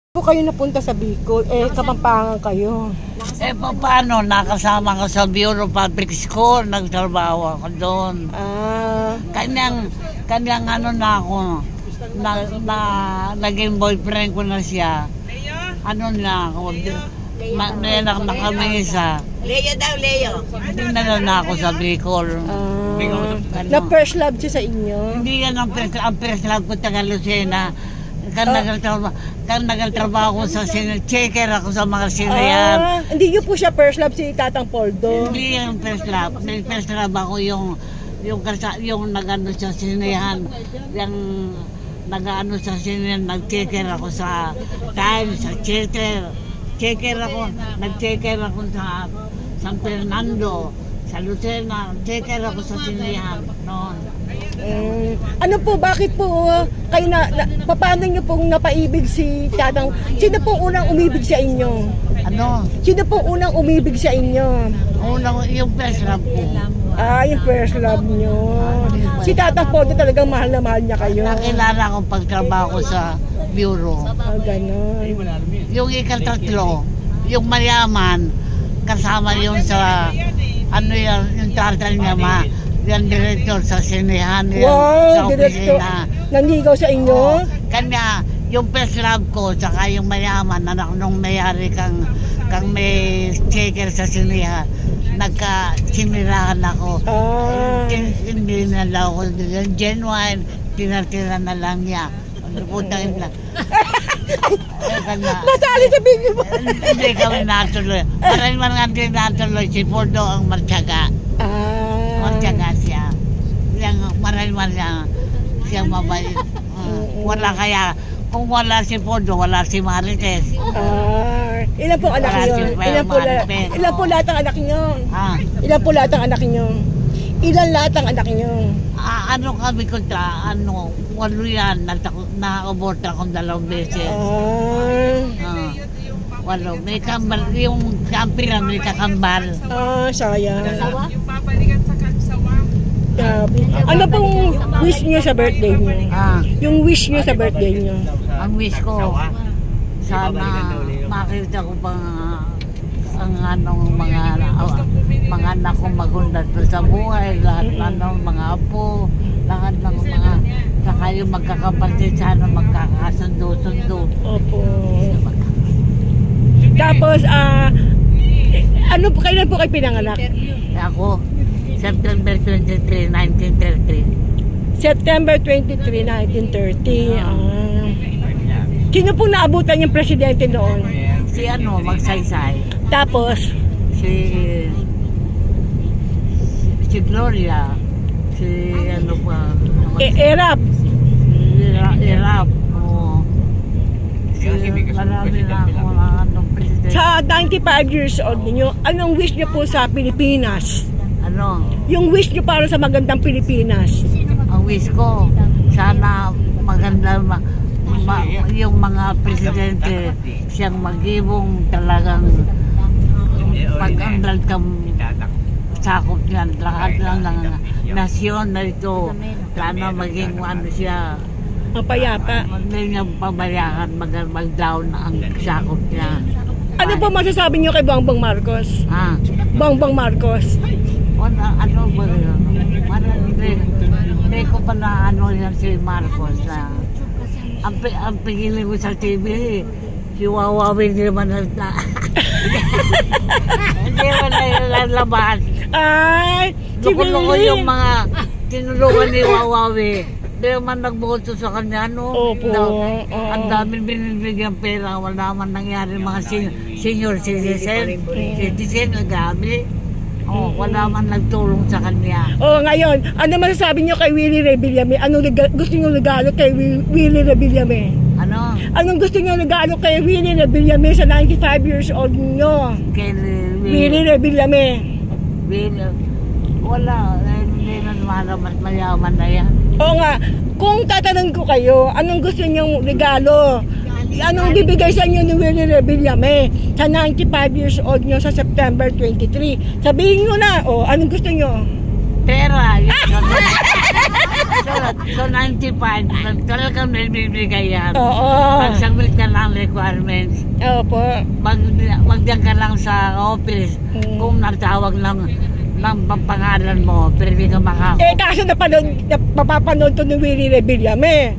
Po kayo napunta sa Bicol, Kapampangan kayo. Paano? Nakasama ko sa Bureau Public School, nagtrabaho ako doon. Kanyang ano na ako, naging boyfriend ko na siya. Ano na ako, may anak na kami isa. Leo daw, Leo. Dinala na ako sa Bicol. Na first love siya sa inyo? Hindi yan ang first love ko, taga Lucena. Kan nagtrabaho ko sa checker ako sa mga sinayan. Hindi nyo po siya first love si Tatang Poldo? Hindi yung first love. First love ako yung nag-ano sa sinayan. Yung nag-ano sa sinayan, nag-checker ako sa time, sa checker. Nag-checker ako sa San Fernando, sa Lucena. Checker ako sa sinayan noon. Ano po, bakit po kayo paano nyo pong napaibig si Tatang? Sino po unang umibig sa inyo? Ano? Sino po unang umibig sa inyo? Yung first love ko. Yung first love nyo. Si Tatang Poldo talagang mahal na mahal niya kayo. Nakilala akong pagtrabaho ko sa bureau. Ganon. Yung ikatatlo, yung mayaman, kasama yung sa, ano yung tartal niya yan director sa sinehan, sa opisina. Nanligaw sa inyo? Kanya, yung first love ko, tsaka yung mayaman, anak nung mayari kang may checker sa sinehan, nagka-sinirahan ako. Hindi na lang ako, genuine, tinatira na lang niya. Putangin lang. Nasali sa video mo? Hindi kami natuloy. Maraming nga din natuloy, si Poldo ang martyaga. Martyaga siya. Maraming siya mabait. Wala kaya, kung wala si Poldo, wala si Marites. Ilan po anak niyo? Ilan po lahat ang anak niyo? Ilan po lahat ang anak niyo? Ilan lahat ang anak niyo? Ano kami kontra, walo yan, na-abort akong 2 beses. Walo, may kambal, yung kampiran, may kakambal. Sayang. Yung papalikan sa kalsawa. Ano pong wish niyo sa birthday niyo? Yung wish niyo sa birthday niyo? Ang wish ko, sana makita ko pang ang mga anak kong magundat sa buhay, lahat mga apo, lahat ng mga, saka yung magkakapatid, sana magkakasundo-sundo. Opo. Tapos, kailan po kayo pinanganak? Ako, September 23, 1930. September 23, 1930. Sino pong naabutan yung presidente noon? Si Magsaysay. Tapos? Si Gloria. Si Erap. Erap. Oo. Marami na ako presidente. Sa 95 years old niyo, anong wish niyo po sa Pilipinas? Yung wish niyo para sa magandang Pilipinas? Ang wish ko, sana maganda yung mga presidente siyang mag-ibong talagang pag-andal kang sakop niyan, lahat lang ng nasyon na ito, sana maging siya mapayapa, hindi niya pabayaan mag-down ang sakop niya. Ano po masasabi niyo kay Bongbong Marcos? Bongbong Marcos, hindi ko pa na yan si Marcos na ang pigilin ko sa TV, si Wawawin naman na hindi naman na lalabas. Loko-loko yung mga tinulungan ni Wawawi. Hindi naman nagboto sa kanya, Opo. Ang daming binibigyan pera, wala man nangyari mga senior citizen. Grabe. Wala man nagtulong sa kanya. Ngayon, ano masasabi niyo kay Willie Revillame? Anong gusto niyo regalo kay Willie Revillame? Anong gusto niyo regalo kay Willie Revillame sa 95 years old niyo? Kay Willie Revillame. Wala, hindi na mas mayaman na yan. Kung tatanong ko kayo, anong gusto niyong regalo? Anong bibigay sa inyo ni Willie Revillame sa 95 years old nyo sa September 23? Sabihin nyo na, anong gusto nyo? Pera. So 95, talagang may bibigay yan. Oo. Pag-submit ka ng requirements, Opo. magdiyan ka lang sa office kung natawag ng pangalan mo, pwede ka Kaso mapapanood to ni Willie Rebillame.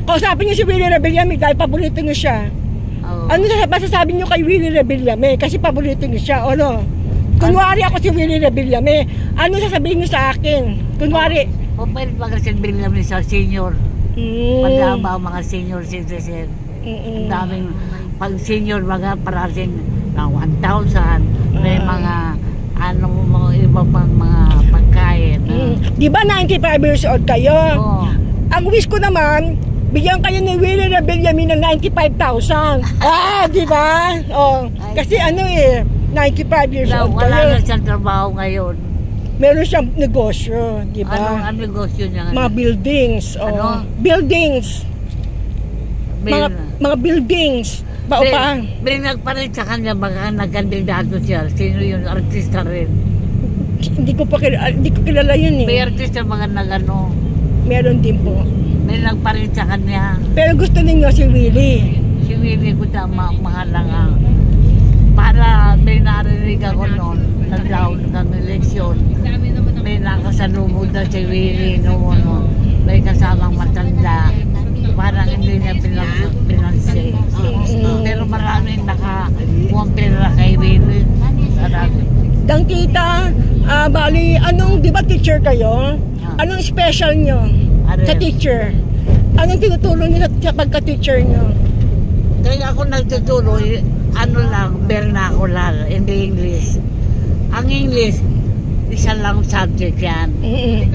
Kausapin niyo si Willie Rebillame dahil paborito niyo siya. Ano sasabi niyo kay Willie Rebillame? Kasi paborito niyo siya, o no? Kunwari ako si Willie Rebillame, ano sasabihin niyo sa akin? Kunwari. Pwede pa kasi Rebillame sa senior. Pagdaba ang mga senior citizen. Daming, pag senior mga parating na 1,000, may mga mga iba pang mga pagkain. Di ba 95 years old kayo? Ang wish ko naman, bigyan kayo ni Willie Rebillame ng 95,000. Di ba? Kasi 95 years old kayo. Wala na siyang trabaho ngayon. Meron siyang negosyo, di ba? Anong negosyo niya? Mga buildings. Buildings. Mga buildings. May nagpalit sa kanya, baka nagkandidato siya. Sino yun? Artista rin. Hindi ko kilala yun eh. May artista mga nagano. Meron din po. May nagpalit sa kanya. Pero gusto ninyo si Willie. Si Willie ko mahal lang para may narinig ako noon, nag-down kang eleksyon. May nakasalubog na si Willie noon. May kasamang matanda. Parang hindi niya pinansi. Pero maraming nakakumpira kay Willie. Dang tita, bali, di ba teacher kayo? Anong special nyo sa teacher? Anong tinutulong nyo sa pagka-teacher nyo? Kaya ako nagtuturo, vernacular, hindi English. Ang English, isa lang subject yan.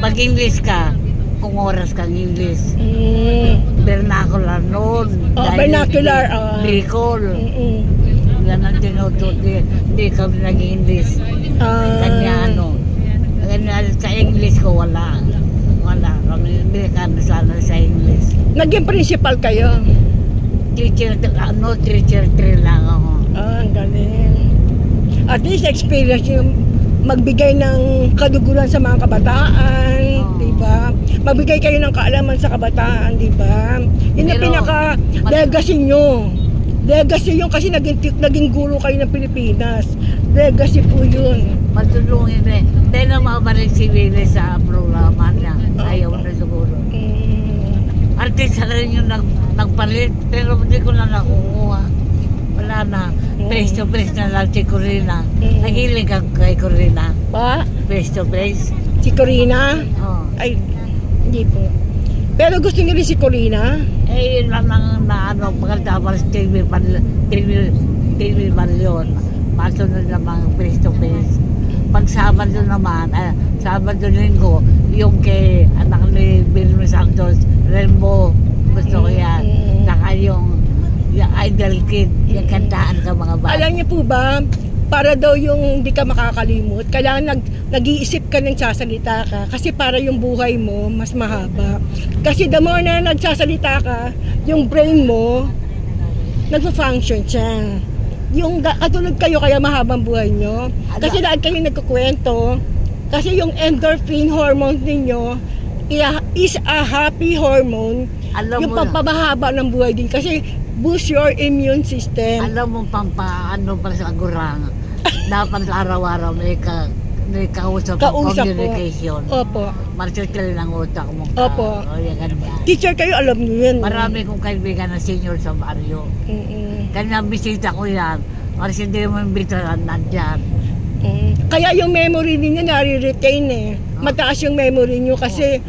Pag English ka, kung oras kang English. Vernacular noon. Vernacular. Bicol. Yan ang tinuturo. Hindi kami nag-English. Kanya sa English ko wala. Wala. Kami Amerikano sana sa English. Naging principal kayo? Teacher 3 lang ako. Ang galing. At least experience yung magbigay ng kaduguran sa mga kabataan, di ba? Magbigay kayo ng kaalaman sa kabataan, di ba? Yun ang pinaka-legacy nyo. Legacy yun kasi naging guro kayo ng Pilipinas. Legacy po yun. Matulungin Dahil na mabalik si Willie sa programa niya. Ayaw na siguro. Artista rin yung nagpalit, pero hindi ko na nakukuha. Wala na. Face to face na lang si Corina. Nahilig ka kay Corina. Pa? Face to face. Si Corina? Ay, hindi po. Pero gusto niyo rin si Corina? Yun lang pagkatapos TV Balyon. Masunod naman face to face. Pag Sabado naman, Sabado Linggo, yung kay anak ni Vilma Santos, Rainbow, gusto ko yan. Saka yung Idol Kid, yung kantaan ka mga bata. Alam niyo po ba, para daw yung hindi ka makakalimot, kailangan nag-iisip ka ng sasalita ka kasi para yung buhay mo mas mahaba. Kasi the more na nagsasalita ka, yung brain mo nagfa-function siya. Yung katulad kayo kaya mahabang buhay nyo. Kasi lahat kayo nagkukwento. Kasi yung endorphin hormone ninyo is a happy hormone. Yung pampamahaba ng buhay din. Kasi boost your immune system. Alam mo pampaano pa sa gurang. Dapat araw-araw may kausap communication. Opo. Martial ng utak mo. Opo. Teacher kayo, alam niyo yun. Marami kong kaibigan na senior sa baryo. Kanya bisita ko yan. Kasi hindi mo imbitahan nandyan. Kaya yung memory niyo nare-retain eh. Mataas yung memory niyo kasi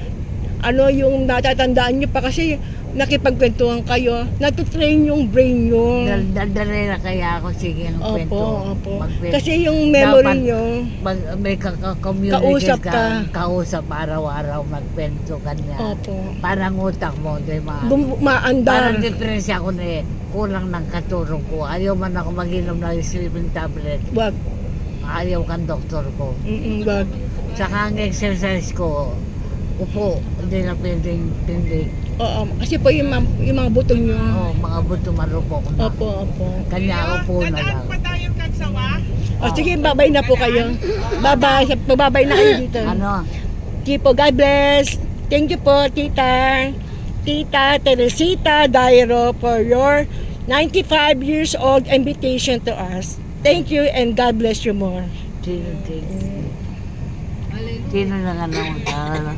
yung natatandaan niyo pa kasi nakipagkwentuhan kayo, natutrain yung brain nyo. Dali na kaya ako sige ng kwento. Opo. Kasi yung memory nyo, may kausap ka. Kausap araw-araw magkwento kanya. Opo. Parang utak mo, di ba? Maandar. Parang diferensya ako kulang ng katulong ko. Ayaw man ako mag-inom ng sleeping tablet. Wag. Ayaw kang doktor ko. Wag. Saka ang exercise ko, upo, hindi na pwedeng tindig. Oo, kasi po yung mga buto nyo. Mga buto marupok na. Opo. Kanya upo na lang. Sige, babay na po kayo. Babay na kayo dito. Ano? Sige po, God bless. Thank you po, Tita Teresita Dairo, for your 95 years old invitation to us. Thank you and God bless you more. Sino lang ano.